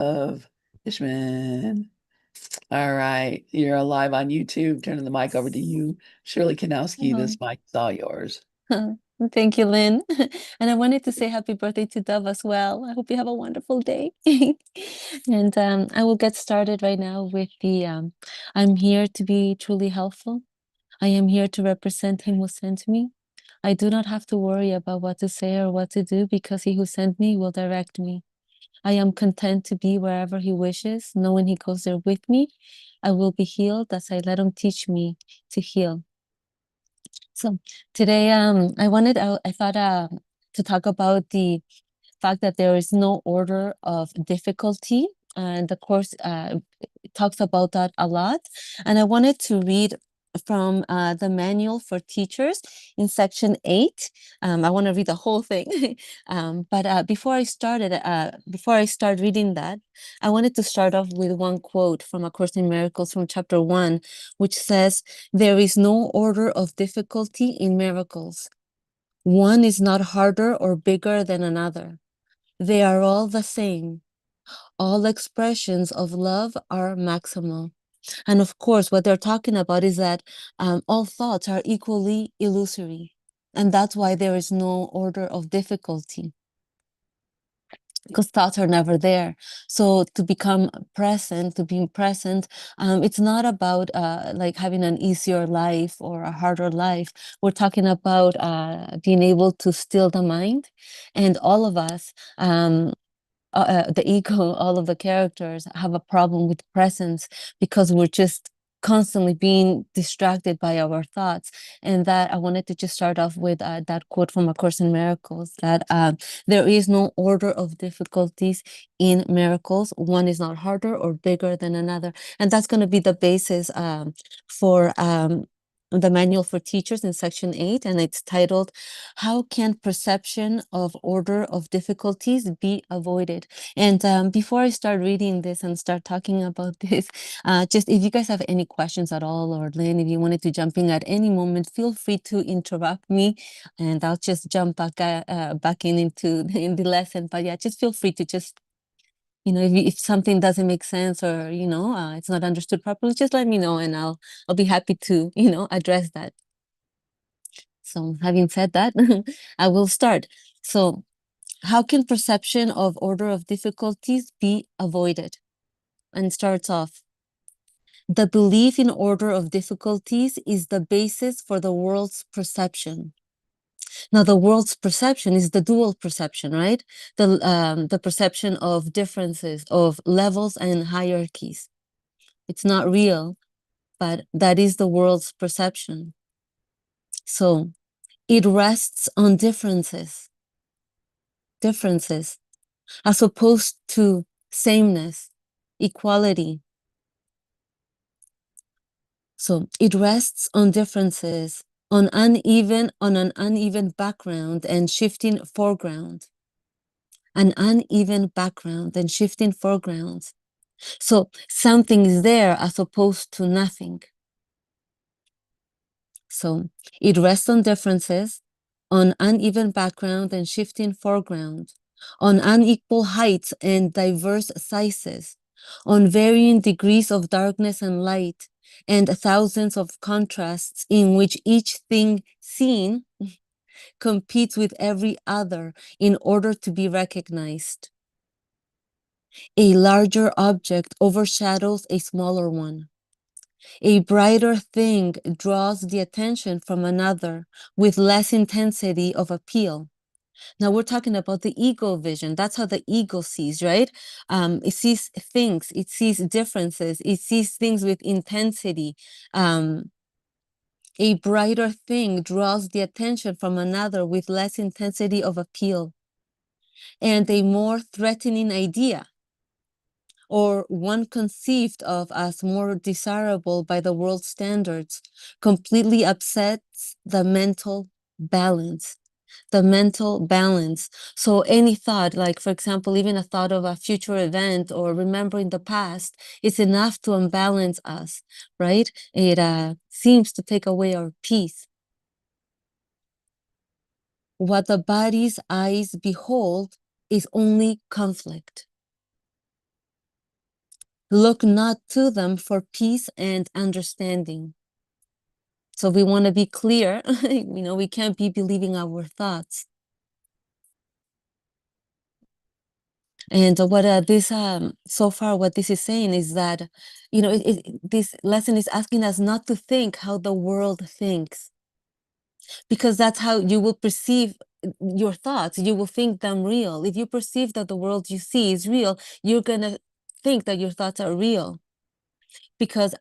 of Ishman. All right, you're live on YouTube. Turning the mic over to you, Shirley Klonowski. Oh, This mic is all yours. thank you, Lynn. And I wanted to say happy birthday to Dove as well. I hope you have a wonderful day. And I will get started right now with the I'm here to be truly helpful. I am here to represent him who sent me. I do not have to worry about what to say or what to do because he who sent me will direct me. I am content to be wherever he wishes, knowing he goes there with me. I will be healed as I let him teach me to heal. So today, I thought to talk about the fact that there is no order of difficulty, and the course talks about that a lot. And I wanted to read from the manual for teachers in section 8. I want to read the whole thing. But before I start reading that, I wanted to start off with one quote from A Course in Miracles from chapter 1, which says, "There is no order of difficulty in miracles. One is not harder or bigger than another. They are all the same. All expressions of love are maximal." And of course, what they're talking about is that all thoughts are equally illusory. And that's why there is no order of difficulty, because thoughts are never there. So to become present, to being present, it's not about like having an easier life or a harder life. We're talking about being able to still the mind. And all of us, the ego, all of the characters have a problem with presence because we're just constantly being distracted by our thoughts. And that I wanted to just start off with that quote from A Course in Miracles, that there is no order of difficulties in miracles. One is not harder or bigger than another. And that's going to be the basis for the manual for teachers in section 8, and it's titled, "How Can Perception of Order of Difficulties Be Avoided?" And before I start reading this and start talking about this, just if you guys have any questions at all, or Lynn, if you wanted to jump in at any moment, feel free to interrupt me, and I'll just jump back into in the lesson. But yeah, just feel free to just, if something doesn't make sense, or it's not understood properly, just let me know, and I'll be happy to address that. So having said that, I will start. So how can perception of order of difficulties be avoided? And it starts off, "The belief in order of difficulties is the basis for the world's perception." Now, the world's perception is the dual perception, right? The perception of differences, of levels and hierarchies. It's not real, but that is the world's perception. So it rests on differences, as opposed to sameness, equality. So it rests on differences, on an uneven background and shifting foreground. An uneven background and shifting foregrounds. So something is there as opposed to nothing. So it rests on differences, on uneven background and shifting foreground, on unequal heights and diverse sizes, on varying degrees of darkness and light, and thousands of contrasts in which each thing seen competes with every other in order to be recognized. A larger object overshadows a smaller one. A brighter thing draws the attention from another with less intensity of appeal. Now we're talking about the ego vision. That's how the ego sees, right? It sees things, it sees differences, it sees things with intensity. A brighter thing draws the attention from another with less intensity of appeal. And a more threatening idea, or one conceived of as more desirable by the world's standards, completely upsets the mental balance. The mental balance. So any thought, like for example, even a thought of a future event or remembering the past, is enough to unbalance us, right? It seems to take away our peace. What the body's eyes behold is only conflict. Look not to them for peace and understanding. So we want to be clear, we can't be believing our thoughts. And what this so far, what this is saying is that, this lesson is asking us not to think how the world thinks, because that's how you will perceive your thoughts. You will think them real. If you perceive that the world you see is real, you're gonna think that your thoughts are real, because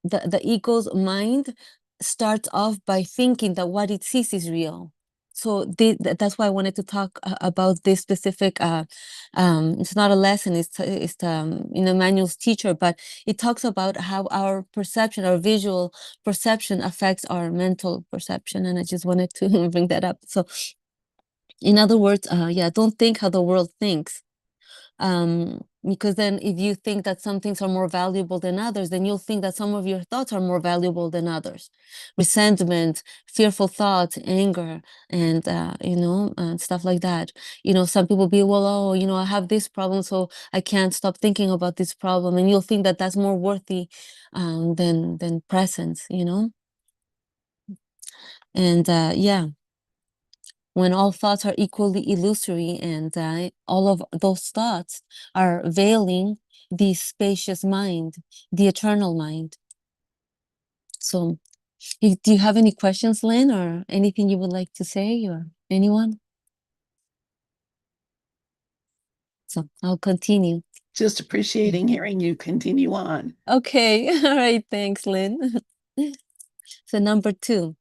the ego's mind starts off by thinking that what it sees is real. So that's why I wanted to talk about this specific. It's not a lesson. It's Manuel's teacher, but it talks about how our perception, our visual perception, affects our mental perception, and I just wanted to bring that up. So, in other words, yeah, don't think how the world thinks, because then if you think that some things are more valuable than others, then you'll think that some of your thoughts are more valuable than others. Resentment, fearful thoughts, anger, and stuff like that. Some people be, well, oh, I have this problem, so I can't stop thinking about this problem, and you'll think that that's more worthy than presence. And yeah, when all thoughts are equally illusory, and all of those thoughts are veiling the spacious mind, the eternal mind. So, do you have any questions, Lynn, or anything you would like to say, or anyone? So, I'll continue. Just appreciating hearing you continue on. Okay, all right, thanks, Lynn. So, number 2,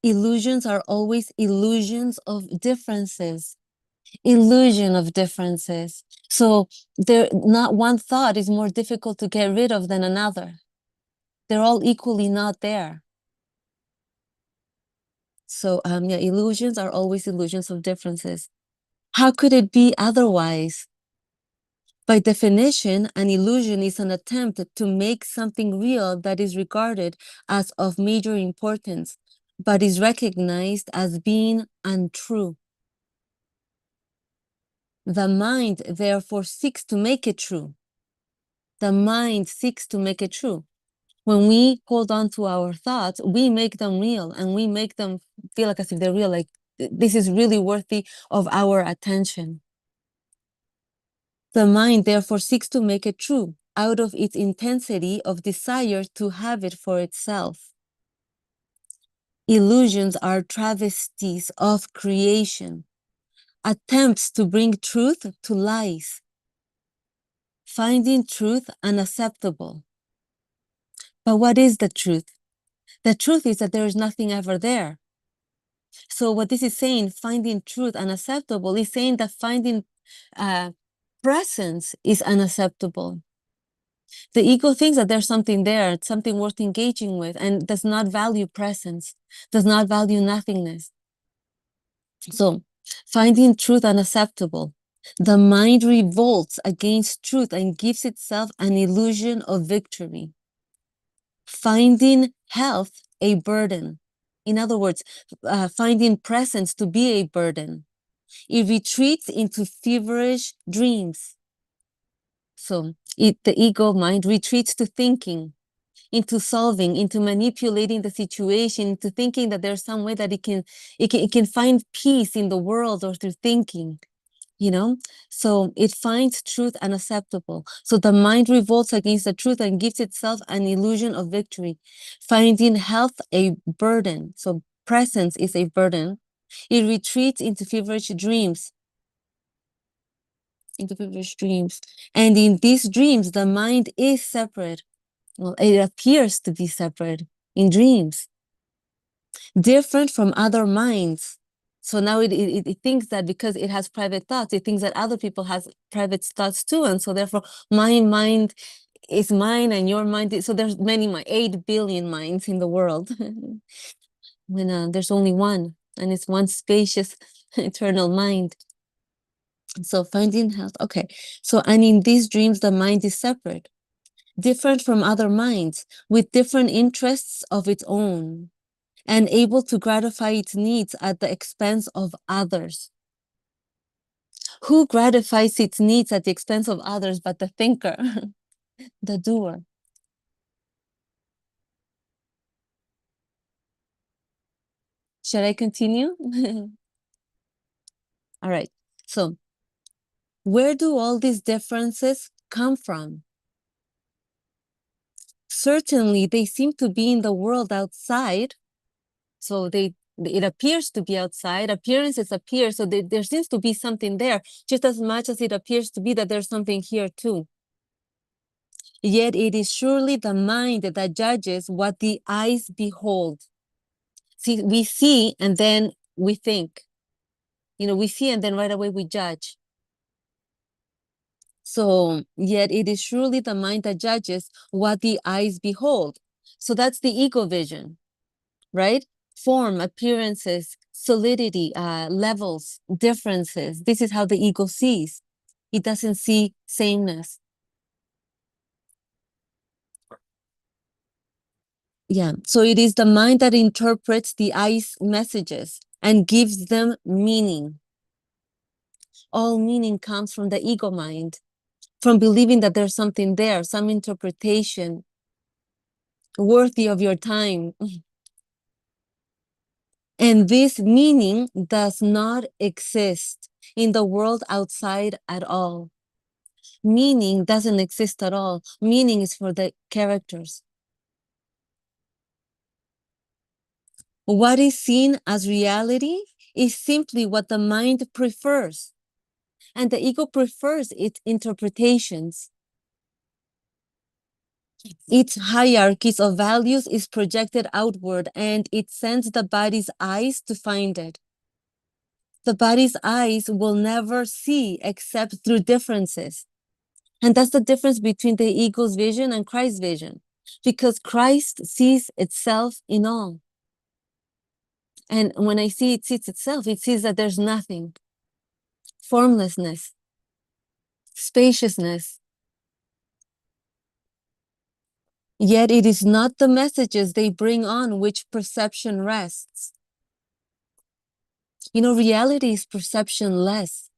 illusions are always illusions of differences. Illusion of differences. So there, not one thought is more difficult to get rid of than another. They're all equally not there. So yeah, illusions are always illusions of differences. How could it be otherwise? By definition, an illusion is an attempt to make something real that is regarded as of major importance, but is recognized as being untrue. The mind therefore seeks to make it true. The mind seeks to make it true. When we hold on to our thoughts, we make them real, and we make them feel like as if they're real, like this is really worthy of our attention. The mind therefore seeks to make it true out of its intensity of desire to have it for itself. Illusions are travesties of creation, attempts to bring truth to lies, finding truth unacceptable. But what is the truth? The truth is that there is nothing ever there. So what this is saying, finding truth unacceptable, is saying that finding presence is unacceptable. The ego thinks that there's something there, something worth engaging with, and does not value presence, does not value nothingness. So finding truth unacceptable, the mind revolts against truth and gives itself an illusion of victory. Finding health a burden. In other words, finding presence to be a burden. It retreats into feverish dreams. So the ego mind retreats to thinking, into solving, into manipulating the situation, into thinking that there's some way that it can find peace in the world or through thinking. So it finds truth unacceptable. So the mind revolts against the truth and gives itself an illusion of victory, finding health a burden. So presence is a burden. It retreats into feverish dreams. And in these dreams, the mind is separate. Well, it appears to be separate in dreams, different from other minds. So now it thinks that because it has private thoughts, it thinks that other people has private thoughts too. And so therefore my mind is mine and your mind is, so there's 8 billion minds in the world when there's only one, and it's one spacious eternal mind. So finding health, okay. So, and in these dreams, the mind is separate, different from other minds, with different interests of its own, and able to gratify its needs at the expense of others. Who gratifies its needs at the expense of others but the thinker, the doer? Should I continue? All right. So, where do all these differences come from? Certainly, they seem to be in the world outside. So it appears to be outside. Appearances appear. So there seems to be something there, just as much as it appears to be that there's something here too. Yet it is surely the mind that judges what the eyes behold. See, we see and then we think. We see and then right away we judge. So, yet it is surely the mind that judges what the eyes behold. So that's the ego vision, right? Form, appearances, solidity, levels, differences. This is how the ego sees. It doesn't see sameness. Yeah. So it is the mind that interprets the eye's messages and gives them meaning. All meaning comes from the ego mind, from believing that there's something there, some interpretation worthy of your time. And this meaning does not exist in the world outside at all. Meaning doesn't exist at all. Meaning is for the characters. What is seen as reality is simply what the mind prefers. And the ego prefers its interpretations. Its hierarchies of values is projected outward and it sends the body's eyes to find it. The body's eyes will never see except through differences. And that's the difference between the ego's vision and Christ's vision, because Christ sees itself in all. And when I see it sees itself, it sees that there's nothing, formlessness, spaciousness. Yet it is not the messages they bring on which perception rests. Reality is perceptionless.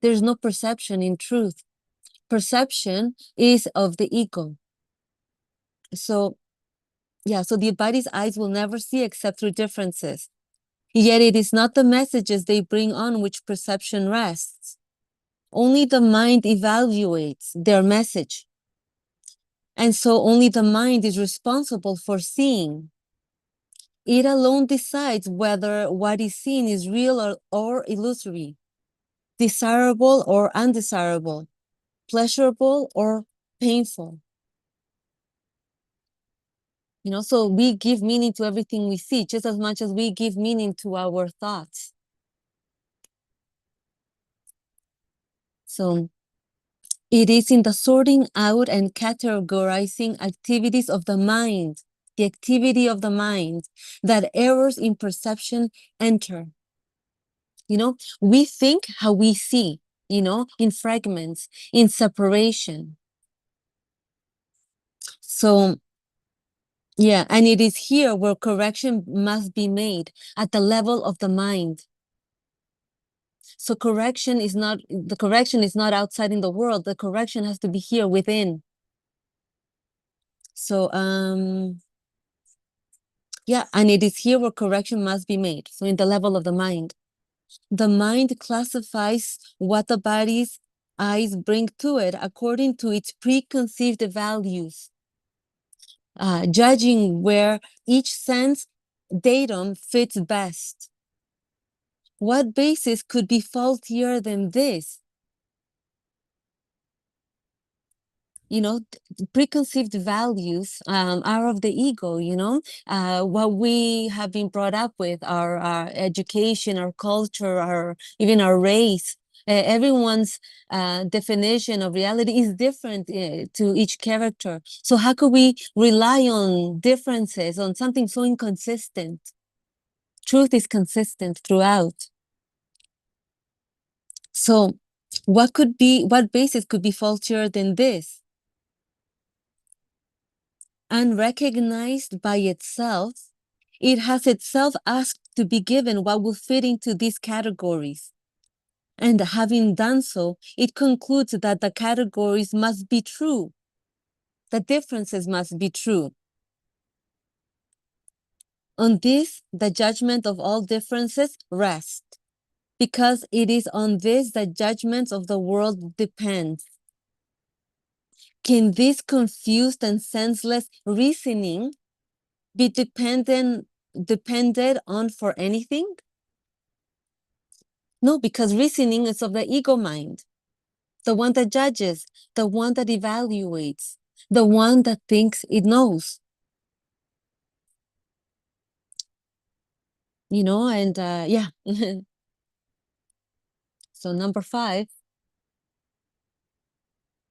There's no perception in truth. Perception is of the ego. So the body's eyes will never see except through differences. Yet it is not the messages they bring on which perception rests. Only the mind evaluates their message. And so only the mind is responsible for seeing. It alone decides whether what is seen is real or illusory, desirable or undesirable, pleasurable or painful. So we give meaning to everything we see just as much as we give meaning to our thoughts. So it is in the sorting out and categorizing activities of the mind, the activity of the mind, that errors in perception enter. We think how we see, in fragments, in separation. So, and it is here where correction must be made at the level of the mind. So the correction is not outside in the world. The correction has to be here within. So, and it is here where correction must be made. So in the level of the mind. The mind classifies what the body's eyes bring to it according to its preconceived values, judging where each sense datum fits best. What basis could be faultier than this? Preconceived values are of the ego, what we have been brought up with, our education, our culture, even our race. Everyone's definition of reality is different to each character. So how could we rely on differences, on something so inconsistent? Truth is consistent throughout. So what basis could be faultier than this? Unrecognized by itself, it has itself asked to be given what will fit into these categories. And having done so, it concludes that the categories must be true. The differences must be true. On this, the judgment of all differences rests, because it is on this that judgments of the world depend. Can this confused and senseless reasoning be depended on for anything? No, because reasoning is of the ego mind, the one that judges, the one that evaluates, the one that thinks it knows. And yeah. So number 5,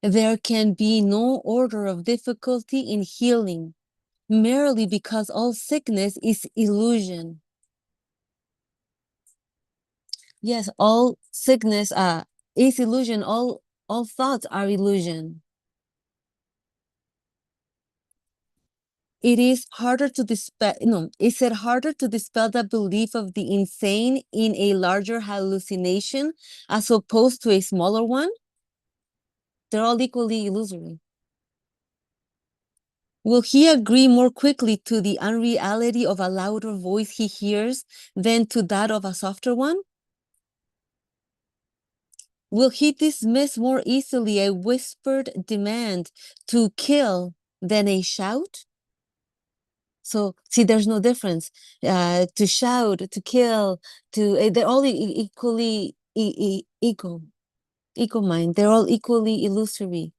there can be no order of difficulty in healing, merely because all sickness is illusion. Yes, all sickness is illusion. All thoughts are illusion. It is harder to dispel. No, is it harder to dispel the belief of the insane in a larger hallucination as opposed to a smaller one? They're all equally illusory. Will he agree more quickly to the unreality of a louder voice he hears than to that of a softer one? Will he dismiss more easily a whispered demand to kill than a shout? So, see, there's no difference. To shout, to kill, they're all equally ego mind. They're all equally illusory.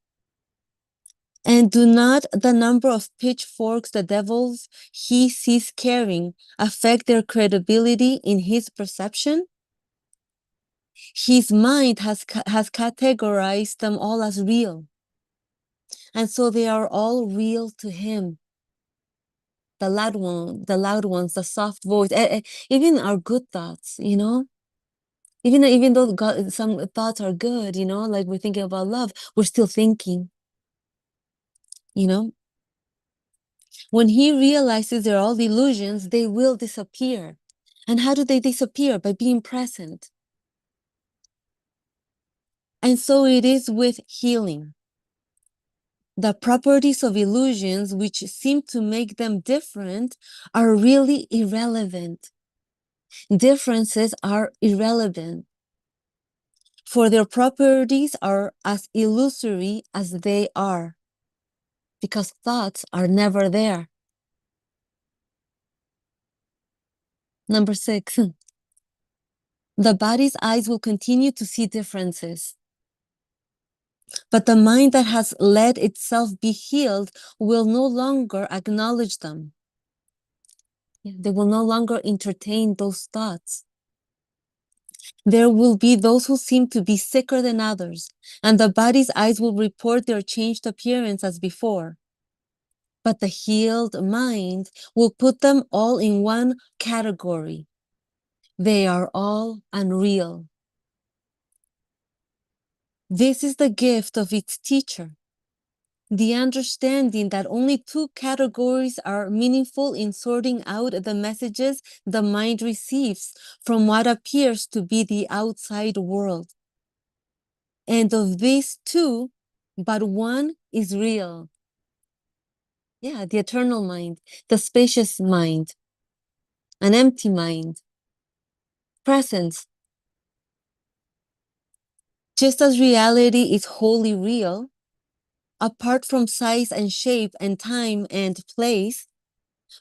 And do not the number of pitchforks the devils he sees carrying affect their credibility in his perception? His mind has categorized them all as real. And so they are all real to him. The loud ones, the soft voice, even our good thoughts, even though some thoughts are good, like we're thinking about love, we're still thinking, when he realizes they're all illusions, they will disappear. And how do they disappear? By being present. And so it is with healing. The properties of illusions which seem to make them different are really irrelevant. Differences are irrelevant, for their properties are as illusory as they are, because thoughts are never there. Number 6, the body's eyes will continue to see differences, but the mind that has let itself be healed will no longer acknowledge them. They will no longer entertain those thoughts. There will be those who seem to be sicker than others, and the body's eyes will report their changed appearance as before. But the healed mind will put them all in one category. They are all unreal. This is the gift of its teacher, the understanding that only 2 categories are meaningful in sorting out the messages the mind receives from what appears to be the outside world. And of these 2, but one is real. Yeah, the eternal mind, the spacious mind, an empty mind, presence. Just as reality is wholly real, apart from size and shape and time and place,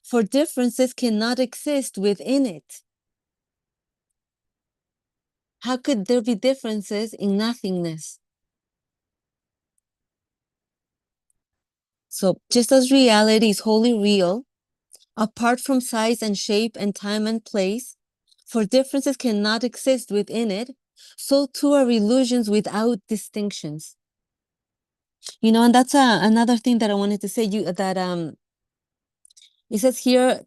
for differences cannot exist within it. How could there be differences in nothingness? So just as reality is wholly real, apart from size and shape and time and place, for differences cannot exist within it, so too are illusions without distinctions. And that's another thing that I wanted to say. It says here,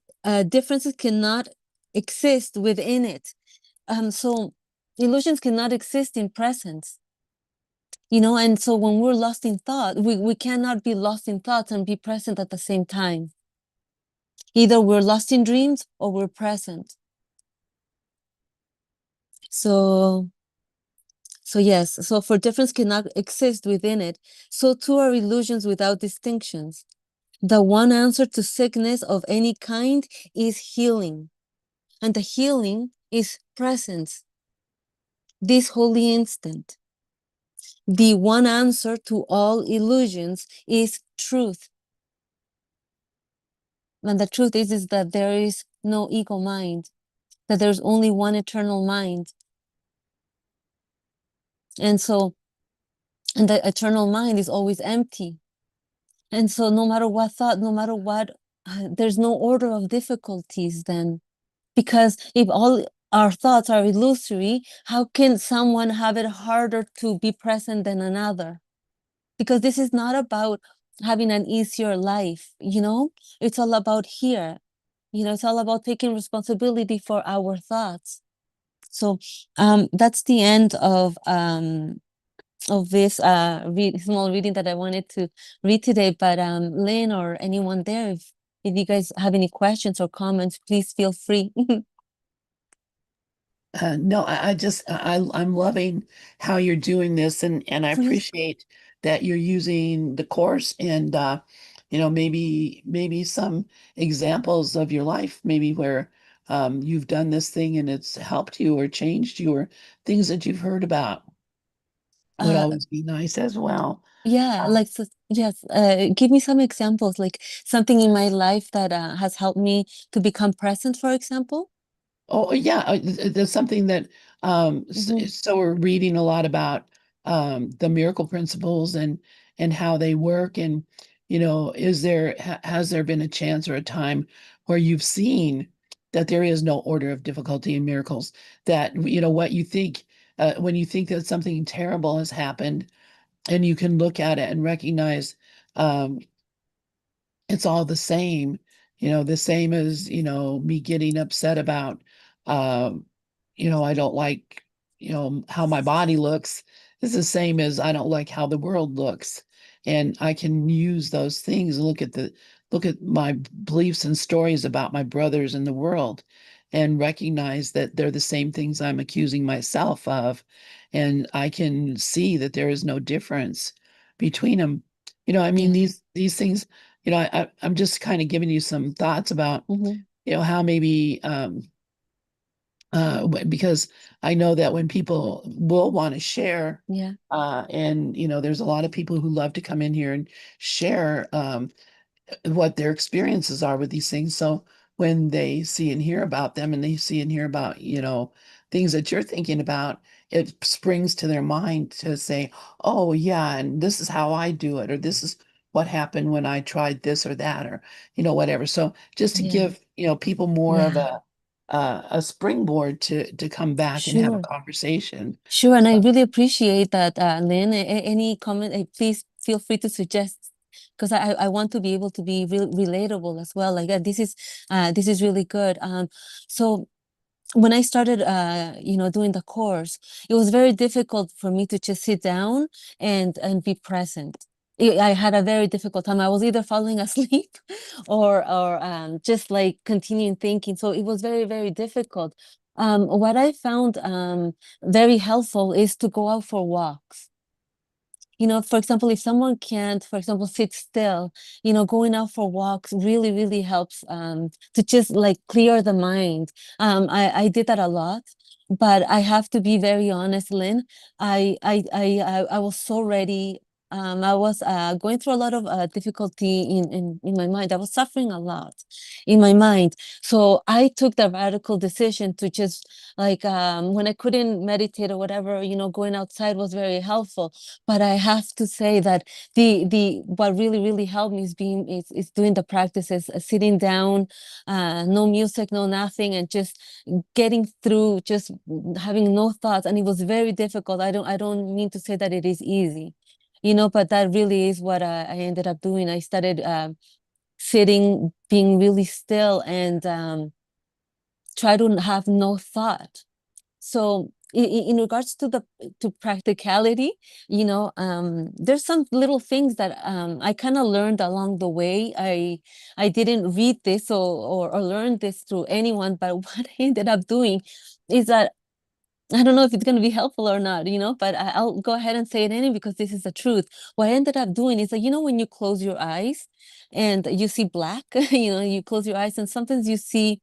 differences cannot exist within it. So illusions cannot exist in presence. And so when we're lost in thought, we cannot be lost in thoughts and be present at the same time. Either we're lost in dreams or we're present. So So yes, so for difference cannot exist within it, so too are illusions without distinctions. The one answer to sickness of any kind is healing, and the healing is presence, this holy instant. The one answer to all illusions is truth. And the truth is that there is no ego mind, that there's only one eternal mind. And so, and the eternal mind is always empty. And so no matter what thought, no matter what, there's no order of difficulties then. Because if all our thoughts are illusory, how can someone have it harder to be present than another? Because this is not about having an easier life, it's all about here. It's all about taking responsibility for our thoughts. So that's the end of this small reading that I wanted to read today. But Lynn or anyone there, if you guys have any questions or comments, please feel free. No, I'm loving how you're doing this, and I Please. appreciate that you're using the course and maybe some examples of your life, maybe where you've done this thing and it's helped you or changed you or things that you've heard about would Uh, always be nice as well. yeah, Uh, like, so, yes, give me some examples, like something in my life that has helped me to become present, for example. Oh, yeah, there's something that Hmm. so we're reading a lot about the miracle principles and how they work and has there been a chance or a time where you've seen that there is no order of difficulty in miracles, that what you think when you think that something terrible has happened and you can look at it and recognize um, it's all the same, the same as, me getting upset about, um, I don't like, how my body looks. It's the same as I don't like how the world looks. And I can use those things and look at my beliefs and stories about my brothers in the world and recognize that they're the same things I'm accusing myself of. And I can see that there is no difference between them. I mean, Yeah. these things, I'm just kind of giving you some thoughts about, Hmm. how maybe because I know that when people will want to share, Yeah. and there's a lot of people who love to come in here and share what their experiences are with these things. So when they see and hear about them and they see and hear about, things that you're thinking about, it springs to their mind to say, oh, yeah, and this is how I do it, or this is what happened when I tried this or that, or, whatever. So just to Yeah. give, people more of Yeah. a springboard to come back and have a Sure. conversation. Sure, and I So, really appreciate that, Lynn. Any comment, please feel free to suggest, because I want to be able to be relatable as well. Like this is really good. So when I started, doing the course, it was very difficult for me to just sit down and be present. I had a very difficult time. I was either falling asleep or just like continuing thinking. So it was very, very difficult. What I found very helpful is to go out for walks. For example, if someone can't, for example, sit still, going out for walks really, really helps to just like clear the mind. I did that a lot, but I have to be very honest, Lynn. I was so ready. I was going through a lot of difficulty in my mind. I was suffering a lot in my mind. So I took the radical decision to just like when I couldn't meditate or whatever, going outside was very helpful. But I have to say that the what really really helped me is doing the practices, sitting down, no music, no nothing, and just getting through, just having no thoughts. And it was very difficult. I don't mean to say that it is easy, but that really is what I ended up doing. I started sitting, being really still, and try to have no thought. So in regards to the to practicality, there's some little things that I kind of learned along the way. I didn't read this or learn this through anyone, but what I ended up doing is that I don't know if it's going to be helpful or not, but I'll go ahead and say it anyway because this is the truth. What I ended up doing is that, when you close your eyes and you see black, you close your eyes and sometimes you see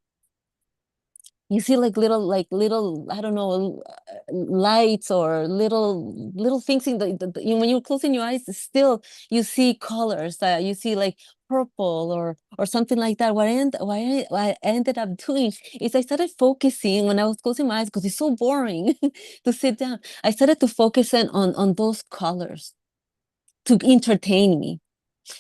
like little, I don't know, lights or little things in when you're closing your eyes, still you see colors that you see like purple or something like that. What I ended up doing is I started focusing when I was closing my eyes because it's so boring to sit down. I started to focus on those colors to entertain me.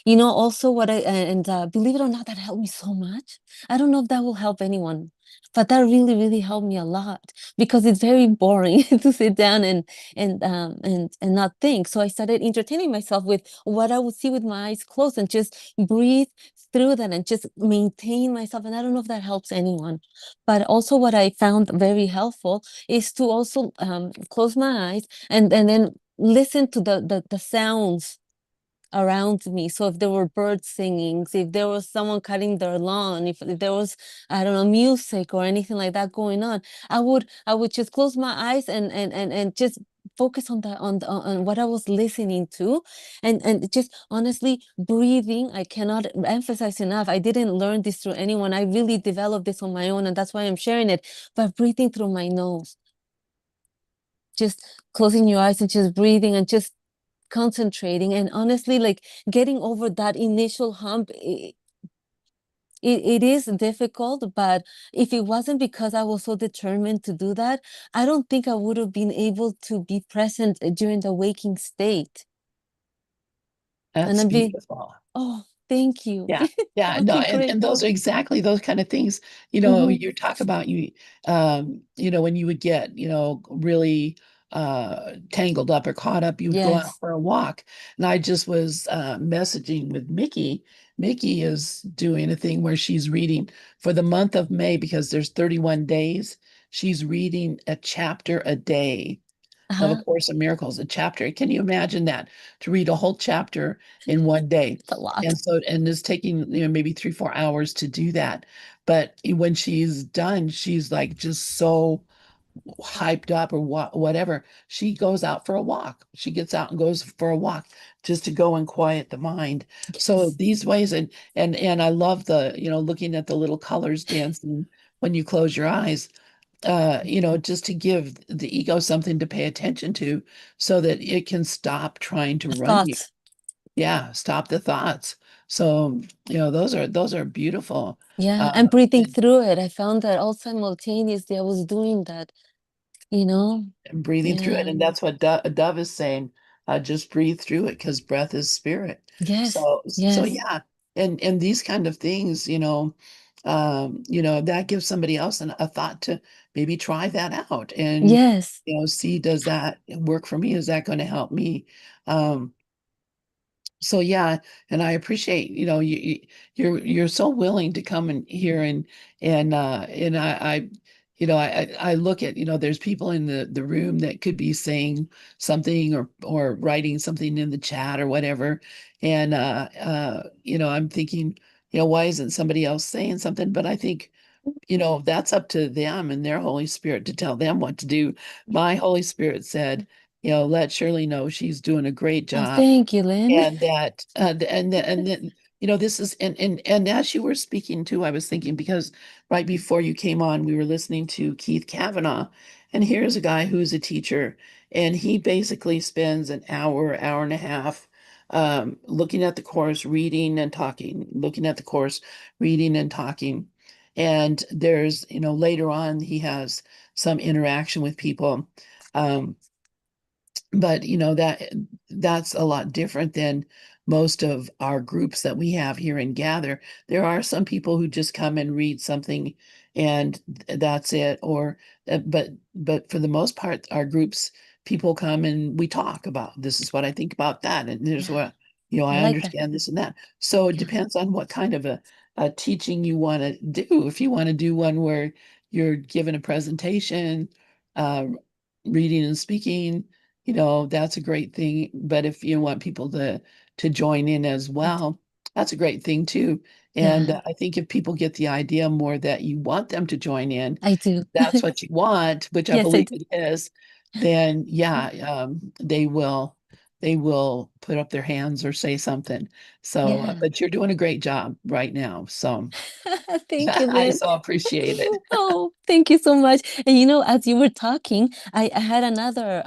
Also what and believe it or not, that helped me so much. I don't know if that will help anyone, but that really, really helped me a lot because it's very boring to sit down and not think. So I started entertaining myself with what I would see with my eyes closed and just breathe through that and just maintain myself. And I don't know if that helps anyone, but also what I found very helpful is to also close my eyes and then listen to the sounds around me. So if there were birds singing, if there was someone cutting their lawn, if there was, I don't know, music or anything like that going on, I would just close my eyes and just focus on what I was listening to and just honestly breathing. I cannot emphasize enough. I didn't learn this through anyone. I really developed this on my own, and that's why I'm sharing it. But breathing through my nose, just closing your eyes and just breathing and just concentrating and honestly like getting over that initial hump. It is difficult, but if it wasn't because I was so determined to do that, I don't think I would have been able to be present during the waking state. And That's I'd be, beautiful. oh, thank you. Yeah. Yeah, no, Okay, and great. those are exactly those kind of things, Hmm. you talk about when you would get, really tangled up or caught up, you would go out Yes. for a walk. And I just was messaging with Mickey. Mickey is doing a thing where she's reading for the month of May because there's 31 days. She's reading a chapter a day of A Uh-huh. Course in Miracles, a chapter. Can you imagine that? To read a whole chapter in one day. It's a lot. And it's taking, maybe 3, 4 hours to do that. But when she's done, she's like just so hyped up or whatever. She goes out for a walk. She gets out and goes for a walk just to go and quiet the mind. So Yes. these ways, and I love the, looking at the little colors dancing when you close your eyes, just to give the ego something to pay attention to so that it can stop trying to The run you. thoughts. Yeah, stop the thoughts. So, those are beautiful. Yeah. Uh, And breathing through it. I found that all simultaneously I was doing that, you know? and breathing through it. Yeah. And that's what Dove is saying. Just breathe through it because breath is spirit. Yes. So Yes. yeah, and these kind of things, that gives somebody else a thought to maybe try that out and Yes. see, does that work for me? Is that going to help me? Um, so yeah, and I appreciate, you're so willing to come in here and I look at, there's people in the room that could be saying something or writing something in the chat or whatever. And I'm thinking, why isn't somebody else saying something? But I think, that's up to them and their Holy Spirit to tell them what to do. My Holy Spirit said, let Shirley know she's doing a great Oh, job thank you, Lynn. and that and then this is and as you were speaking too, I was thinking, because right before you came on we were listening to Keith Kavanaugh, and here's a guy who's a teacher, and he basically spends an hour and a half looking at the course, reading and talking, looking at the course, reading and talking. And there's, later on he has some interaction with people. um, but that's a lot different than most of our groups that we have here in Gather. There are some people who just come and read something and that's it. Or but for the most part, our groups, people come and we talk about, this is what I think about that, and there's Yeah, what, I I like that. understand this and that. So it Yeah. depends on what kind of a teaching you want to do. If you want to do one where you're given a presentation, uh, reading and speaking, that's a great thing. But if you want people to join in as well, that's a great thing too. And Yeah, I think if people get the idea more that you want them to join in, I do. that's what you want, which I Yes, I believe do. it is, then yeah, they will put up their hands or say something. So, Yeah. but you're doing a great job right now. So Thank you, I Lynn. so appreciate it. Oh, thank you so much. And as you were talking, I had another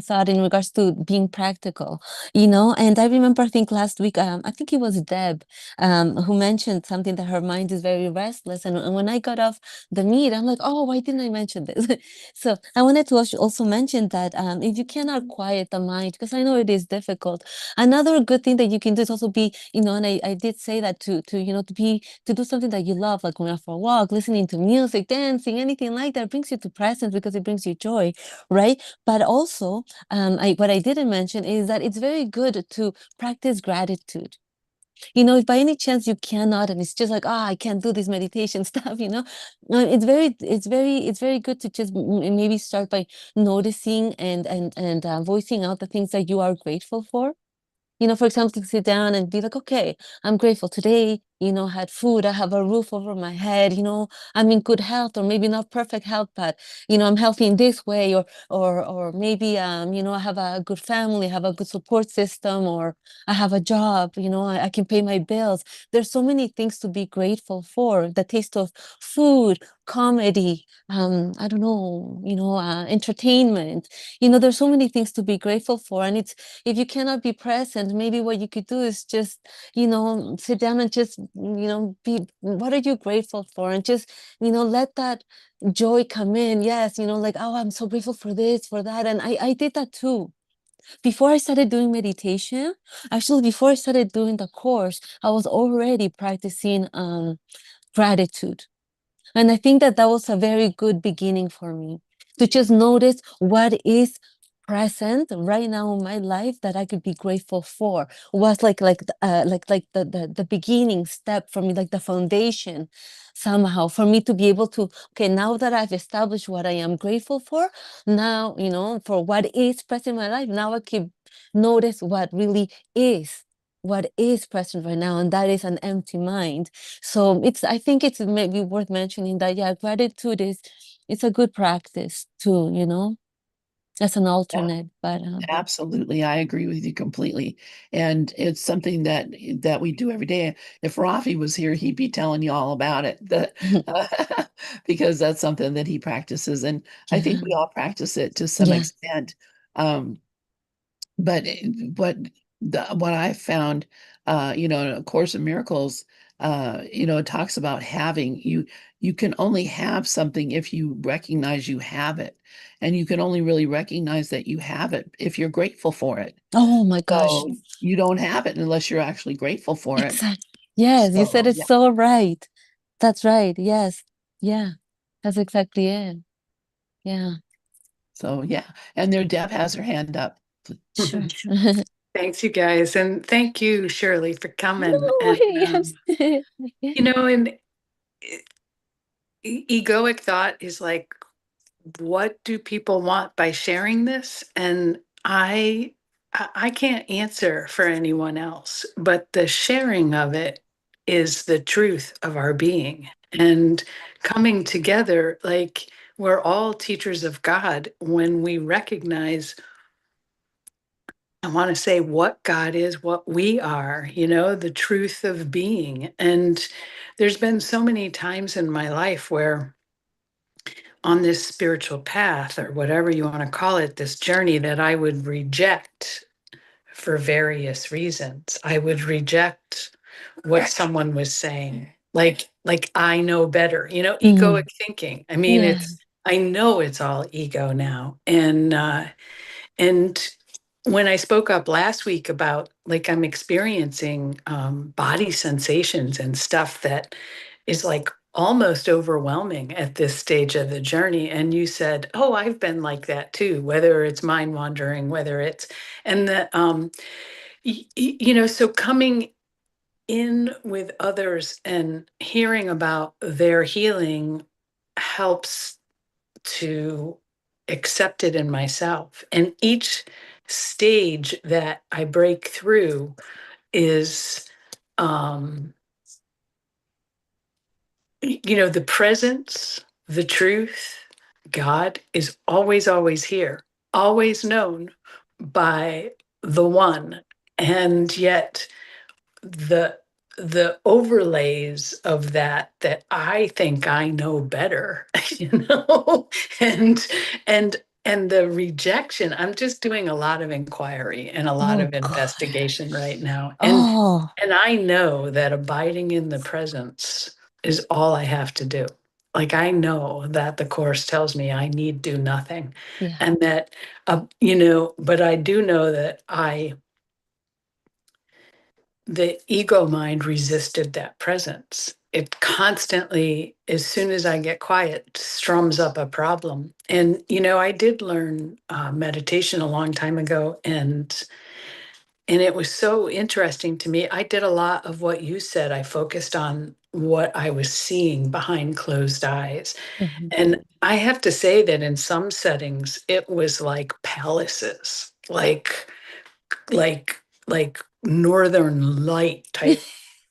thought in regards to being practical, and I remember, I think last week, I think it was Deb who mentioned something that her mind is very restless. And when I got off the meet, I'm like, oh, why didn't I mention this? So I wanted to also mention that if you cannot quiet the mind, because I know it is difficult, another good thing that you can do is also be, and I did say that to do something that you love, like going out for a walk, listening to music, dancing, anything like that brings you to presence because it brings you joy, right? But also, what I didn't mention is that it's very good to practice gratitude. If by any chance you cannot, and it's just like, I can't do this meditation stuff, it's very good to just maybe start by noticing and voicing out the things that you are grateful for. For example, to sit down and be like, okay, I'm grateful today, I had food, I have a roof over my head, I'm in good health, or maybe not perfect health, but I'm healthy in this way, or maybe I have a good family, have a good support system, or I have a job, I can pay my bills. There's so many things to be grateful for. The taste of food, comedy, I don't know, entertainment. There's so many things to be grateful for. And if you cannot be present, maybe what you could do is just, sit down and just, be, what are you grateful for? And just, let that joy come in. Yes, like, oh, I'm so grateful for this, for that. And I did that too. Before I started doing meditation, actually, before I started doing the course, I was already practicing gratitude. And I think that that was a very good beginning for me, to just notice what is present right now in my life that I could be grateful for. Was like the beginning step for me, like the foundation somehow for me to be able to, okay, now that I've established what I am grateful for, now, for what is present in my life, now I can notice what is present right now, and that is an empty mind. So I think it's maybe worth mentioning that, yeah, gratitude it's a good practice too, as an Yeah, alternate. But absolutely. I agree with you completely. And it's something that we do every day. If Rafi was here, he'd be telling you all about it. Because that's something that he practices. And I think yeah, we all practice it to some yeah. extent. Um, but what what I found, in A Course in Miracles, it talks about you can only have something if you recognize you have it, and you can only really recognize that you have it if you're grateful for it. Oh my gosh. So you don't have it unless you're actually grateful for it. Exactly. Yes, you said So it yeah, so right. That's right. Yes. Yeah. That's exactly it. Yeah. so yeah, and there Deb has her hand up. Sure. Thanks, you guys. And thank you, Shirley, for coming. No, And, yes. and egoic thought is like, what do people want by sharing this? And I can't answer for anyone else, but the sharing of it is the truth of our being. And coming together, like we're all teachers of God when we recognize, I want to say, what God is, what we are, the truth of being. And there's been so many times in my life where on this spiritual path, or whatever you want to call it, this journey, that I would reject for various reasons. I would reject what someone was saying. Like I know better, egoic Mm, thinking. I mean, yeah. I know it's all ego now. And when I spoke up last week about, like, I'm experiencing body sensations and stuff that is like almost overwhelming at this stage of the journey. And you said, oh, I've been like that too, whether it's mind wandering, whether it's, and the, so coming in with others and hearing about their healing helps to accept it in myself. And each stage that I break through is um, the presence, the truth, God is always, always here, always known by the one. And yet the overlays of that I think I know better, and and and the rejection. I'm just doing a lot of inquiry and a lot Oh of God. investigation right now. Oh, And I know that abiding in the presence is all I have to do. Like I know that the course tells me I need do nothing, yeah. and that but I do know that the ego mind resisted that presence. It constantly, as soon as I get quiet, strums up a problem. And, I did learn meditation a long time ago, and it was so interesting to me. I did a lot of what you said. I focused on what I was seeing behind closed eyes. Mhm. And I have to say that in some settings, it was like palaces, like northern light type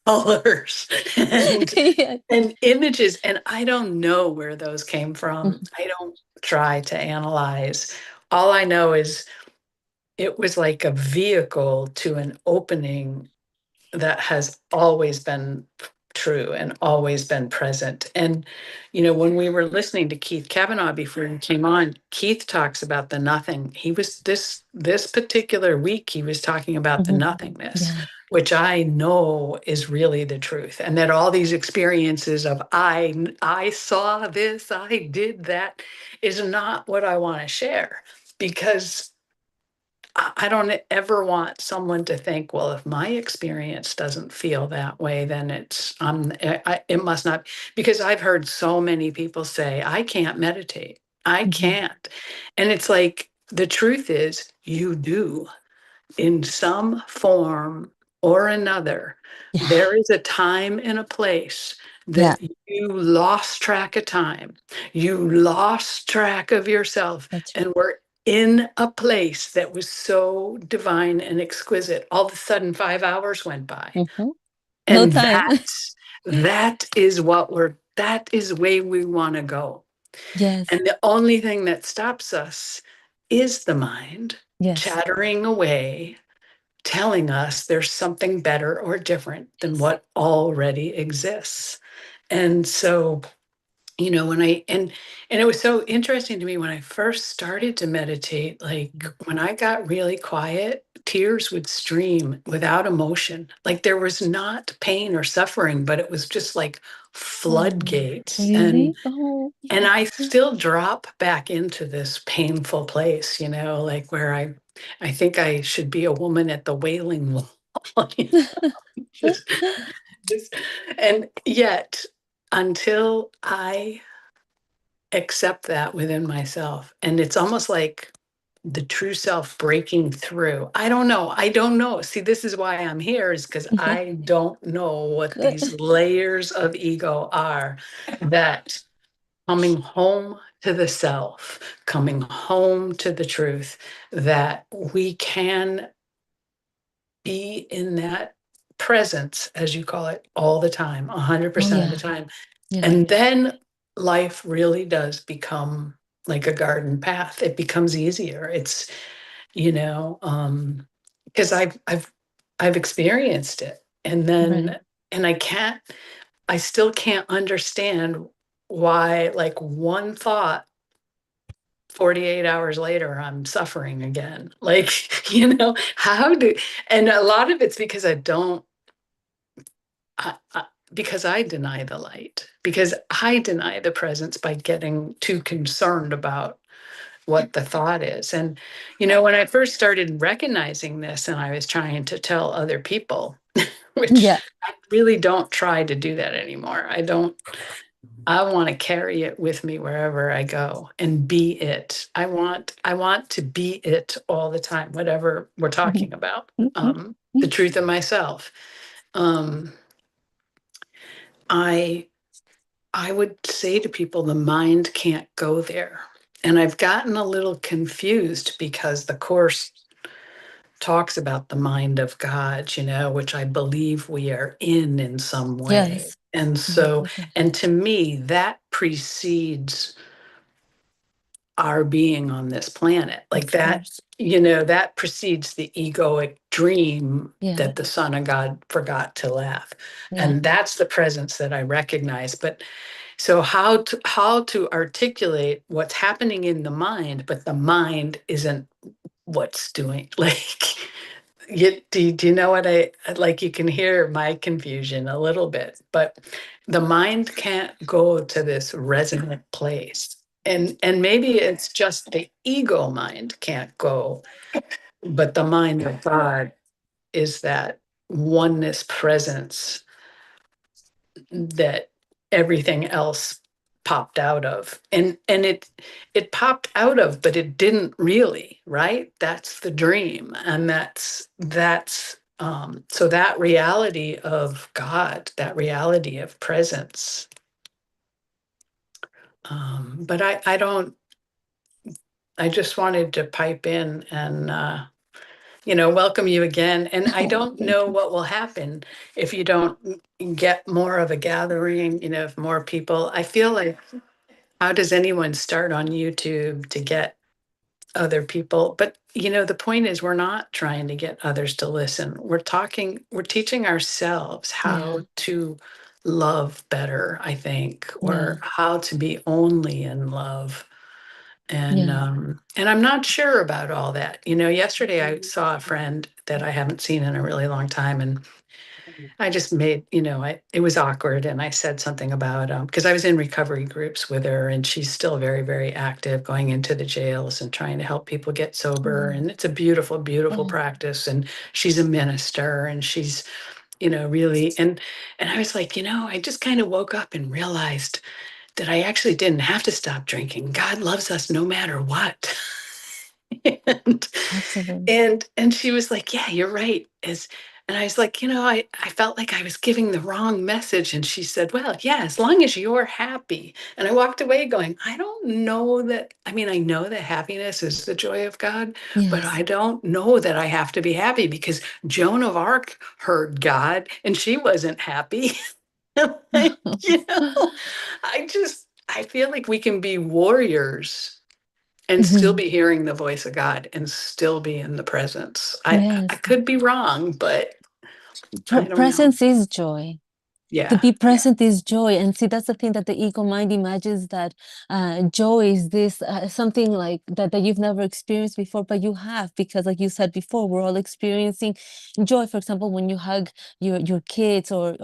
colors and Yeah. images, and I don't know where those came from. Mhm. I don't try to analyze. All I know is it was like a vehicle to an opening that has always been true and always been present. And, when we were listening to Keith Kavanaugh before he came on, Keith talks about the nothing. He was this particular week, he was talking about the Mhm. nothingness, Yeah. which I know is really the truth. And that all these experiences of I saw this, I did that is not what I want to share, because I don't ever want someone to think, well, if my experience doesn't feel that way, then it must not. Because I've heard so many people say, I can't meditate. I Mhm. can't. And it's like, the truth is, you do in some form or another. Yeah. There is a time and a place Yeah. that you lost track of time. You lost track of yourself That's right. and were in a place that was so divine and exquisite. All of a sudden, 5 hours went by. Mhm. No And time. that is the way we want to go. Yes. And the only thing that stops us is the mind Yes. chattering away, telling us there's something better or different than Yes. what already exists. And so, when and it was so interesting to me when I first started to meditate, like when I got really quiet, tears would stream without emotion. Like there was not pain or suffering, but it was just like Oh, floodgates. And really? Oh, and yeah. I still drop back into this painful place, like where I think I should be a woman at the Wailing Wall. Just, just, and yet, until I accept that within myself, and it's almost like the true self breaking through. I don't know. I don't know. See, this is why I'm here, is because Yeah. I don't know what Good. these layers of ego are, that coming home to the self, coming home to the truth, that we can be in that presence, as you call it, all the time, Oh, 100% of the yeah. time. Yeah. And then life really does become like a garden path. It becomes easier. It's, because I've experienced it. And Right. then, and I still can't understand why, like one thought 48 hours later, I'm suffering again. Like, and a lot of it's because because I deny the light, because I deny the presence by getting too concerned about what the thought is. And, when I first started recognizing this and I was trying to tell other people, which Yeah. I really don't try to do that anymore. I want to carry it with me wherever I go and be it. I want to be it all the time, whatever we're Mhm. talking about. Mhm. The truth of myself. Um, I I would say to people, the mind can't go there. And I've gotten a little confused because the course talks about the mind of God, which I believe we are in some way. Yes. And so, and to me, that precedes our being on this planet. Like Of that, course. that precedes the egoic dream Yeah. that the Son of God forgot to laugh. Yeah. And that's the presence that I recognize. But so how to articulate what's happening in the mind, but the mind isn't what's doing, like, do you know what I like? You can hear my confusion a little bit, but the mind can't go to this resonant place. And maybe it's just the ego mind can't go, but the mind of God is that oneness presence that everything else popped out of. And it popped out of, but it didn't really, right? That's the dream. And that's so that reality of God, that reality of presence. But I just wanted to pipe in and welcome you again. And I don't Thank know you. what will happen if you don't get more of a gathering, of more people. I feel like, how does anyone start on YouTube to get other people? But, the point is, we're not trying to get others to listen. We're teaching ourselves Yeah. how to love better, I think, Yeah. or how to be only in love. And Yeah. and I'm not sure about all that. Yesterday I saw a friend that I haven't seen in a really long time, and I just made, it was awkward, and I said something about because I was in recovery groups with her, and she's still very, very active, going into the jails and trying to help people get sober, Mm. and it's a beautiful, beautiful Oh, practice, and she's a minister, and she's, really, and I was like, I just kind of woke up and realized that I actually didn't have to stop drinking. God loves us no matter what. and absolutely. and she was like, "Yeah, you're right." And I was like, I felt like I was giving the wrong message. And she said, "Well, yeah, as long as you're happy." And I walked away going, I don't know that. I mean, I know that happiness is the joy of God, but Yes. I don't know that I have to be happy, because Joan of Arc heard God and she wasn't happy. Like, I feel like we can be warriors and still Mhm. be hearing the voice of God and still be in the presence. I Yes. could be wrong, but I don't know. Presence is joy. To Yeah, be present is joy. And see, that's the thing that the ego mind imagines, that joy is this something like that you've never experienced before, but you have, because like you said before, we're all experiencing joy. For example, when you hug your kids, or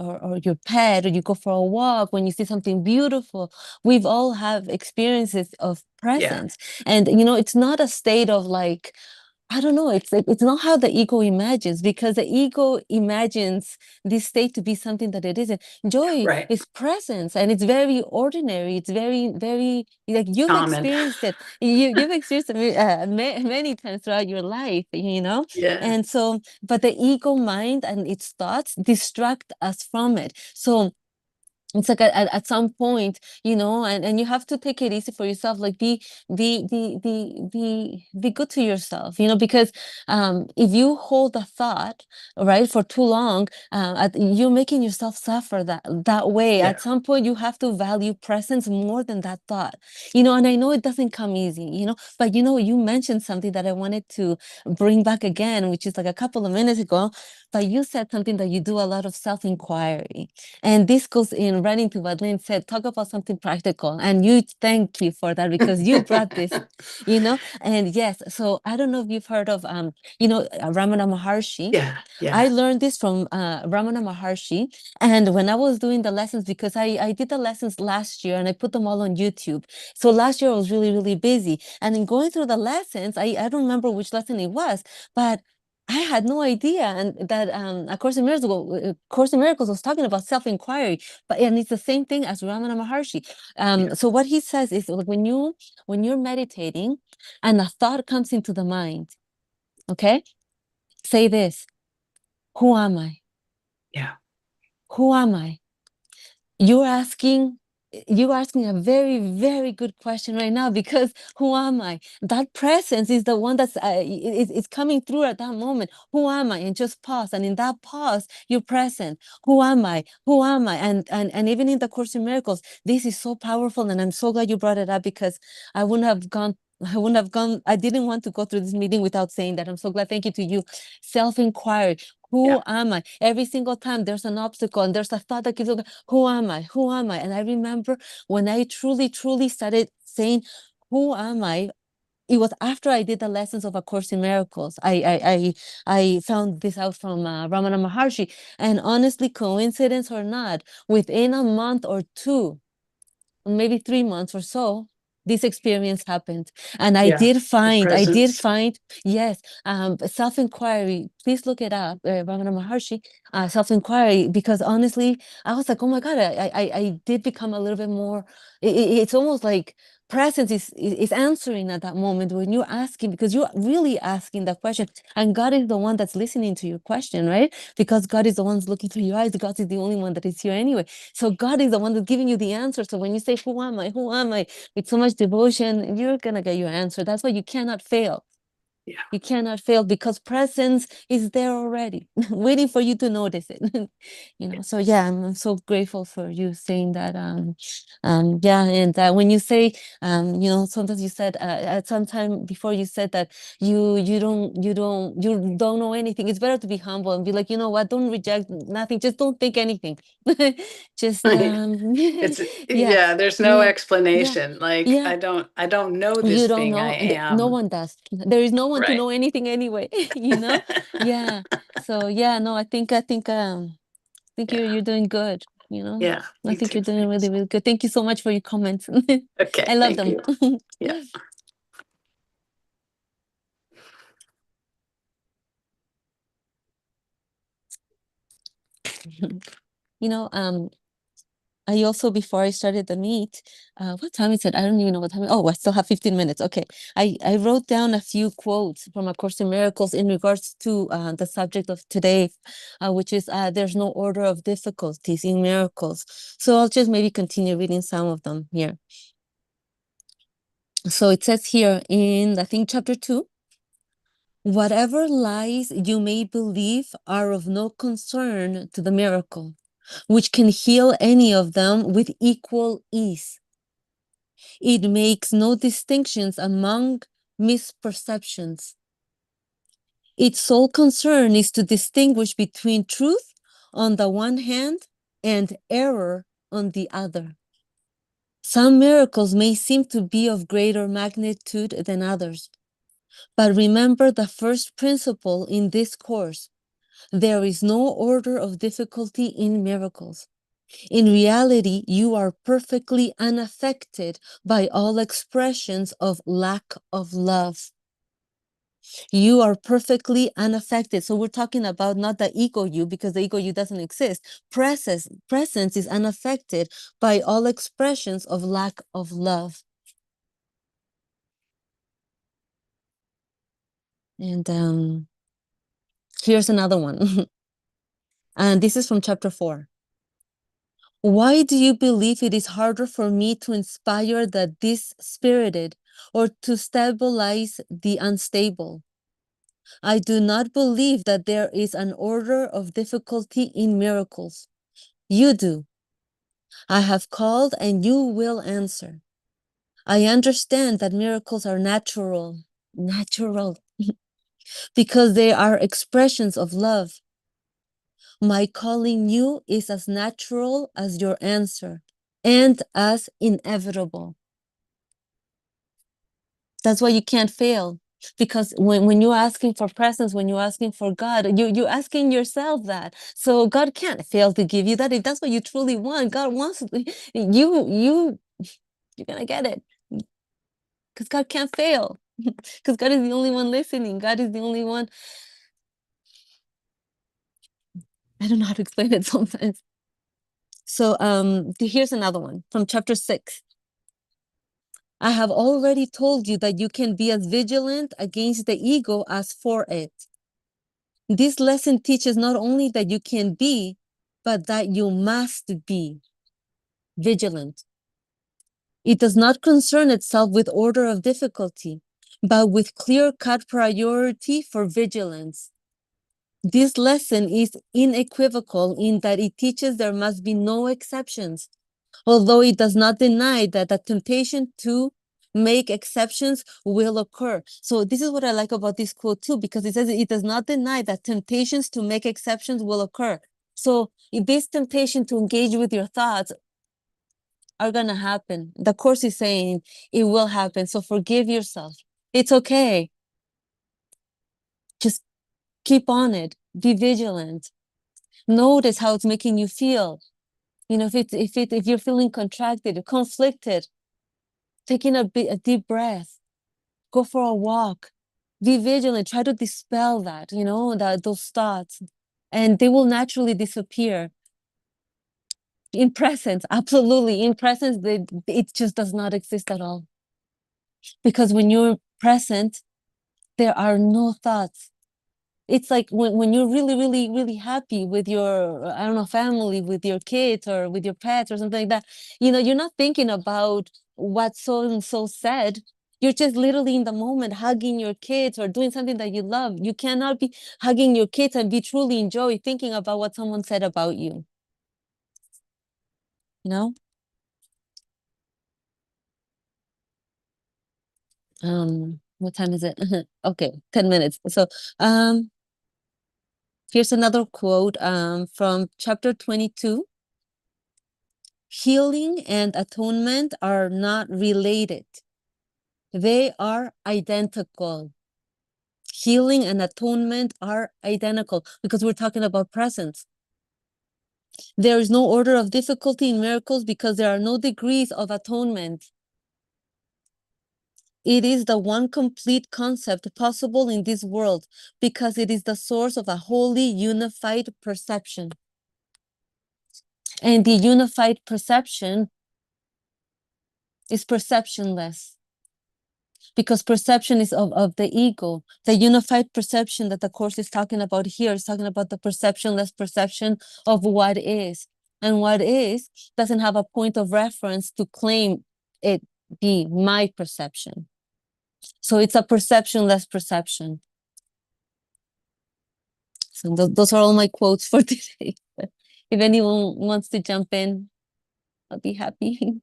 your pet, or you go for a walk, when you see something beautiful, we've all have experiences of yeah, presence. And it's not a state of like, I don't know. It's not how the ego imagines, because the ego imagines this state to be something that it isn't. Joy right. is presence, and it's very ordinary. It's very, very, like, you've Common. experienced it. You've experienced it many times throughout your life. Yeah, And so, but the ego mind and its thoughts distract us from it. So it's like at some point, and you have to take it easy for yourself, like be good to yourself, because if you hold a thought, right, for too long, you're making yourself suffer that way. yeah, At some point you have to value presence more than that thought, and I know it doesn't come easy, but you mentioned something that I wanted to bring back again, which is like a couple of minutes ago. But you said something, that you do a lot of self-inquiry, and this goes in right into what Lynn said. Talk about something practical. And thank you for that, because you brought this. And yes, so I don't know if you've heard of Ramana Maharshi. yeah, I yeah, learned this from Ramana Maharshi. And when I was doing the lessons, because I did the lessons last year and I put them all on YouTube. So last year I was really, really busy. And in going through the lessons, I don't remember which lesson it was, but I had no idea, and that Course in Miracles was talking about self-inquiry, and it's the same thing as Ramana Maharshi. yeah, So what he says is, like, when you're meditating and a thought comes into the mind, okay, say this: Who am I? yeah, Who am I? You're asking you asking a very, very good question right now, because who am I? That presence is the one that's it's coming through at that moment. Who am I? And just pause. And in that pause, you're present. Who am I? Who am I? And even in the Course in Miracles, this is so powerful. And I'm so glad you brought it up, because I wouldn't have gone. I didn't want to go through this meeting without saying that. I'm so glad. Thank you to you. Self-inquiry. Who am I? Every single time there's an obstacle and there's a thought that keeps going, who am I? Who am I? And I remember when I truly, truly started saying, who am I? It was after I did the lessons of A Course in Miracles. I found this out from Ramana Maharshi. And honestly, coincidence or not, within a month or two, maybe 3 months or so, this experience happened. And I Yeah, did the find, presence. yes, self-inquiry. Please look it up, Ramana Maharshi, self-inquiry, because honestly, I was like, oh my God, I did become a little bit more, it's almost like presence is answering at that moment when you're asking, because you're really asking that question. And God is the one that's listening to your question, right? Because God is the one looking through your eyes. God is the only one that is here anyway. So God is the one that's giving you the answer. So when you say, who am I? Who am I? With so much devotion, you're going to get your answer. That's why you cannot fail. Yeah. You cannot fail, because presence is there already, waiting for you to notice it. So yeah, I'm so grateful for you saying that. Yeah, and when you say, sometimes you said at some time before, you said that you don't know anything. It's better to be humble and be like, you know what? Don't reject nothing. Just don't think anything. Just It's yeah, there's no yeah, yeah, explanation. Like yeah. I don't know You this don't thing I know. No am. one does. There is no one to Right. know anything anyway. Yeah. So yeah, no, I think Yeah. you're doing good. Yeah, I me think too. you're doing really, Thanks. really good. Thank you so much for your comments. Okay, I love thank them. you. Yeah. You know, I also, before I started the meet, what time is it? I don't even know what time. Oh, I still have 15 minutes. Okay. I wrote down a few quotes from A Course in Miracles in regards to the subject of today, which is there's no order of difficulties in miracles. So I'll just maybe continue reading some of them here. So it says here in, I think, chapter 2, whatever lies you may believe are of no concern to the miracle, which can heal any of them with equal ease. It makes no distinctions among misperceptions. Its sole concern is to distinguish between truth on the one hand and error on the other. Some miracles may seem to be of greater magnitude than others, but remember the first principle in this course. There is no order of difficulty in miracles. In reality, you are perfectly unaffected by all expressions of lack of love. You are perfectly unaffected. So we're talking about not the ego you, because the ego you doesn't exist. Presence is unaffected by all expressions of lack of love. And here's another one. And this is from chapter 4. Why do you believe it is harder for me to inspire the dispirited or to stabilize the unstable? I do not believe that there is an order of difficulty in miracles. You do. I have called and you will answer. I understand that miracles are natural, because they are expressions of love. My calling you is as natural as your answer and as inevitable. That's why you can't fail. Because when you're asking for presence, when you're asking for God, you're asking yourself that. So God can't fail to give you that. If that's what you truly want, God wants you're gonna get it. Because God can't fail. Because God is the only one listening. God is the only one. I don't know how to explain it sometimes. So here's another one from chapter 6. I have already told you that you can be as vigilant against the ego as for it. This lesson teaches not only that you can be, but that you must be vigilant. It does not concern itself with order of difficulty, but with clear-cut priority for vigilance. This lesson is unequivocal in that it teaches there must be no exceptions, although it does not deny that the temptation to make exceptions will occur. So this is what I like about this quote too, because it says it does not deny that temptations to make exceptions will occur. So this temptation to engage with your thoughts are going to happen. The Course is saying it will happen. So forgive yourself. It's okay. Just keep on it. Be vigilant. Notice how it's making you feel. You know, if you're feeling contracted, conflicted, taking a deep breath, go for a walk, be vigilant, try to dispel that, you know, those thoughts, and they will naturally disappear. In presence, absolutely. In presence, it just does not exist at all. Because when you're present, there are no thoughts. It's like when you're really, really, really happy with your, I don't know, family, with your kids or with your pets or something like that, you know, you're not thinking about what so and so said. You're just literally in the moment hugging your kids or doing something that you love. You cannot be hugging your kids and be truly enjoy thinking about what someone said about you. You know? What time is it? Okay, 10 minutes. So here's another quote from chapter 22. Healing and atonement are not related. They are identical. Healing and atonement are identical because we're talking about presence. There is no order of difficulty in miracles because there are no degrees of atonement. It is the one complete concept possible in this world because it is the source of a wholly unified perception. And the unified perception is perceptionless because perception is of the ego. The unified perception that the Course is talking about here is talking about the perceptionless perception of what is. And what is doesn't have a point of reference to claim it be my perception. So it's a perceptionless perception. So those are all my quotes for today. If anyone wants to jump in, I'll be happy.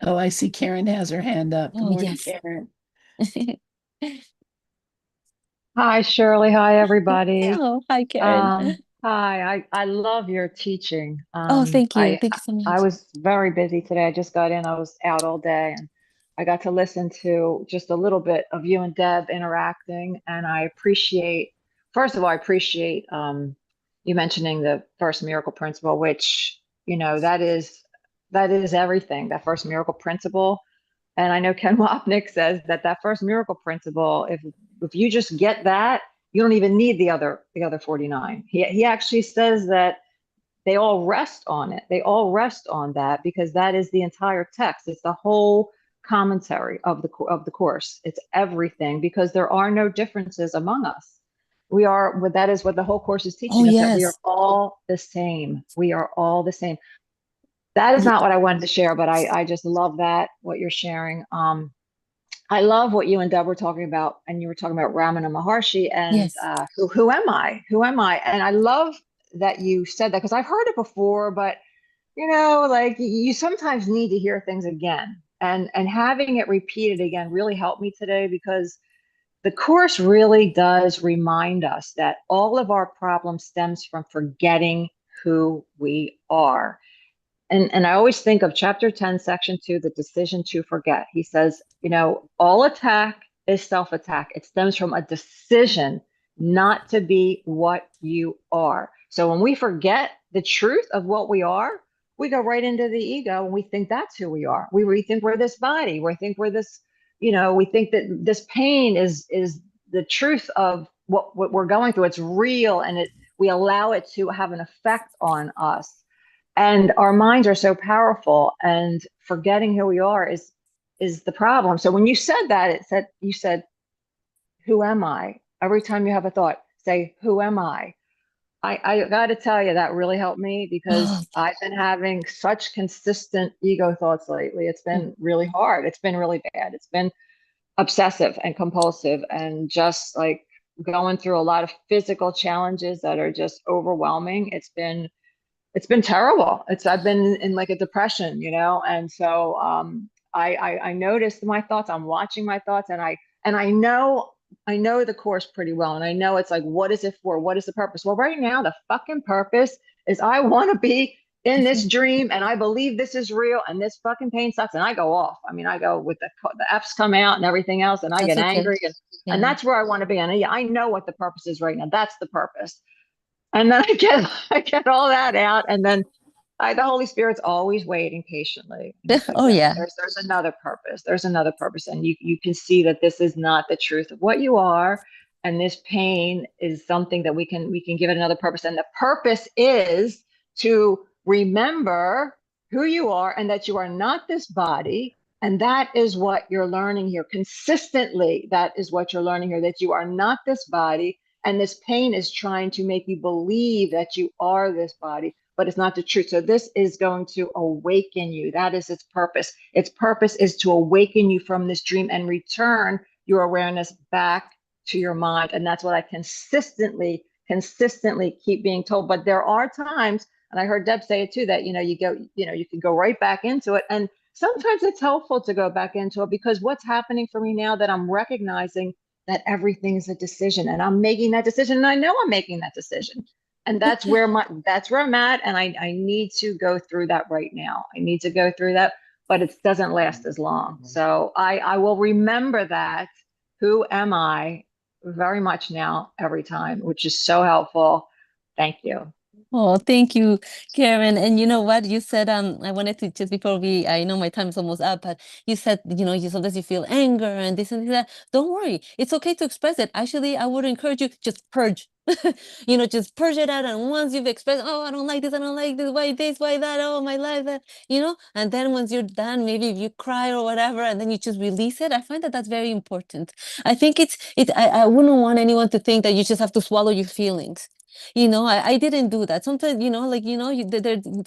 Oh, I see Karen has her hand up. Good Oh, morning, yes. Karen. Hi, Shirley. Hi, everybody. Oh, hi, Karen. Hi. I love your teaching. Oh, thank you. Thank you so I much. was very busy today. I just got in. I was out all day, and I got to listen to just a little bit of you and Deb interacting. And I appreciate, first of all, I appreciate you mentioning the first miracle principle, which, you know, that is everything. That first miracle principle. And I know Ken Wapnick says that that first miracle principle, if you just get that, you don't even need the other 49. He actually says that they all rest on it. They all rest on that because that is the entire text. It's the whole commentary of the course. It's everything because there are no differences among us. We are, that is what the whole course is Oh, teaching us, that we are yes. all the same. We are all the same. That is not what I wanted to share, but I just love that, what you're sharing. I love what you and Deb were talking about, and you were talking about Ramana Maharshi and Yes. who am I? Who am I? And I love that you said that because I've heard it before, but you know, like you sometimes need to hear things again, and having it repeated again really helped me today because the course really does remind us that all of our problem stems from forgetting who we are. And I always think of chapter 10, section 2, the decision to forget. He says, you know, all attack is self attack. It stems from a decision not to be what you are. So when we forget the truth of what we are, we go right into the ego and we think that's who we are. We think we're this body. We think we're this, you know, we think that this pain is the truth of what we're going through. It's real and we allow it to have an effect on us. And our minds are so powerful, and forgetting who we are is the problem. So when you said that, you said, who am I? Every time you have a thought, say, who am I? I got to tell you, that really helped me because Oh, I've been having such consistent ego thoughts lately. It's mm, been really hard. It's been really bad. It's been obsessive and compulsive and just like going through a lot of physical challenges that are just overwhelming. It's been terrible. I've been in like a depression, and so I noticed my thoughts. I'm watching my thoughts, and I know the course pretty well, and I know it's like, what is it for? What is the purpose? Well, right now the fucking purpose is I want to be in this dream, and I believe this is real, and this fucking pain sucks, and I go off. I mean, I go with the F's come out and everything else, and I that's get okay. angry, and Yeah. that's where I want to be. And I know what the purpose is right now. That's the purpose. And then I get all that out, and then the Holy Spirit's always waiting patiently. And he's like, Oh, no, yeah. there's another purpose. There's another purpose. And you can see that this is not the truth of what you are. And this pain is something that we can give it another purpose. And the purpose is to remember who you are and that you are not this body. And that is what you're learning here consistently. That is what you're learning here, that you are not this body. And this pain is trying to make you believe that you are this body, but it's not the truth. So this is going to awaken you. That is its purpose. Its purpose is to awaken you from this dream and return your awareness back to your mind. And that's what I consistently keep being told. But there are times, and I heard Deb say it too, that you can go right back into it. And sometimes it's helpful to go back into it because what's happening for me now that I'm recognizing that everything is a decision and I'm making that decision and I know I'm making that decision. And that's where I'm at. And I need to go through that right now. I need to go through that, but it doesn't last as long. So I will remember that. Who am I very much now every time, which is so helpful. Thank you. Oh, thank you, Karen. And you know what? You said, I wanted to just before I know my time is almost up, but you said, you sometimes you feel anger and this and that. Don't worry. It's okay to express it. Actually, I would encourage you just purge. Just purge it out. And once you've expressed, oh, I don't like this, why that, oh, my life, that, and then once you're done, maybe if you cry or whatever, and then you just release it. I find that that's very important. I think I wouldn't want anyone to think that you just have to swallow your feelings. I didn't do that. Sometimes,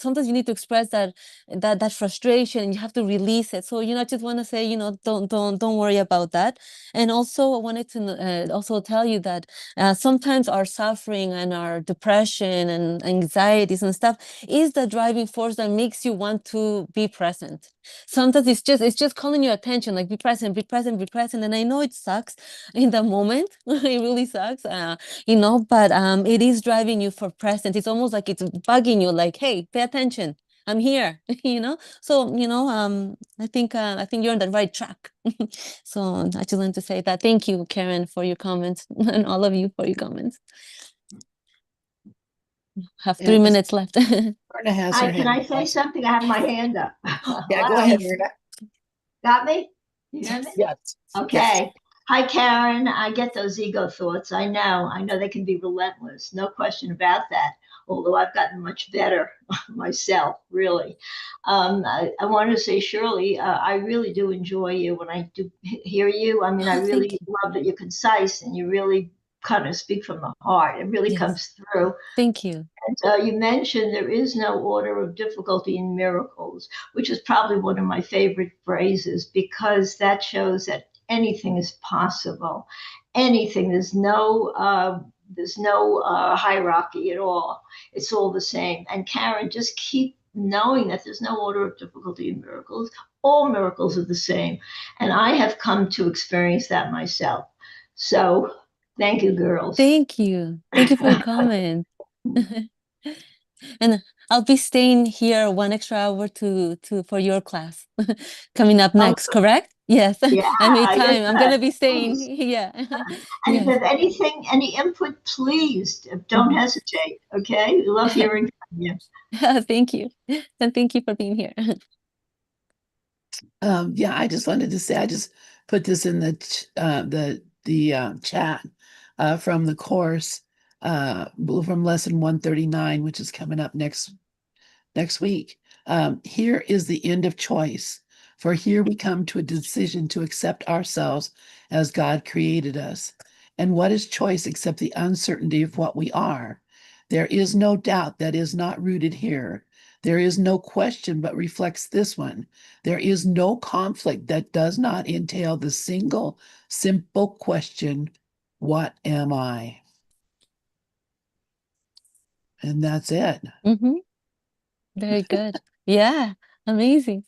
sometimes you need to express that frustration. You have to release it. So, I just want to say, don't worry about that. And also, I wanted to also tell you that sometimes our suffering and our depression and anxieties and stuff is the driving force that makes you want to be present. Sometimes it's just calling your attention, like be present, be present, be present. And I know it sucks in the moment. It really sucks. But it is driving you for presence. It's almost like it's bugging you, like, hey, pay attention. I'm here, So, I think you're on the right track. So I just wanted to say that. Thank you, Karen, for your comments, and all of you for your comments. Have Yeah, 3 minutes left. Verna has her Hi, can hand I up say also. something? I have my hand up. Yeah, go ahead, Hello? Verna. Got me? You hear me? Yes. Yes. Okay. Hi, Karen. I get those ego thoughts. I know they can be relentless. No question about that. Although I've gotten much better myself, really. I wanted to say, Shirley, I really do enjoy you when I do hear you. I mean, I Oh, thank really you. love that you're concise and you really kind of speak from the heart. It really Yes. comes through. Thank you. And you mentioned there is no order of difficulty in miracles, which is probably one of my favorite phrases because that shows that anything is possible. Anything. There's no hierarchy at all. It's all the same. And Karen, just keep knowing that there's no order of difficulty in miracles. All miracles are the same. And I have come to experience that myself. So thank you, girls. Thank you. Thank you for your comment. And I'll be staying here 1 extra hour for your class coming up next, correct? Yes. Yeah, I made I guess time. I'm gonna be staying. please. Yeah. And if Yes. you have anything, any input, please don't Mhm. hesitate. Okay, we love hearing from you. Thank you. And thank you for being here. Yeah, I just wanted to say I just put this in the chat from the course from lesson 139, which is coming up next week. Here is the end of choice, for here we come to a decision to accept ourselves as God created us. And what is choice except the uncertainty of what we are? There is no doubt that is not rooted here. There is no question but reflects this one. There is no conflict that does not entail the single, simple question, what am I? And that's it. Mm-hmm. Very good. Yeah, amazing.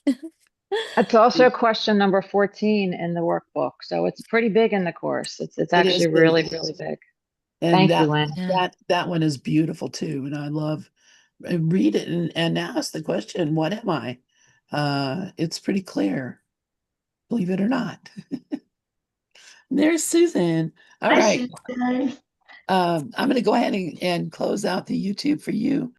It's also question number 14 in the workbook. So it's pretty big in the course. It's It is actually really, big. really big. And Thank you, Lynn. Yeah. that one is beautiful too. And I love read it and ask the question, what am I? It's pretty clear, believe it or not. There's Susan. All Hi, right. Susan. I'm going to go ahead and close out the YouTube for you.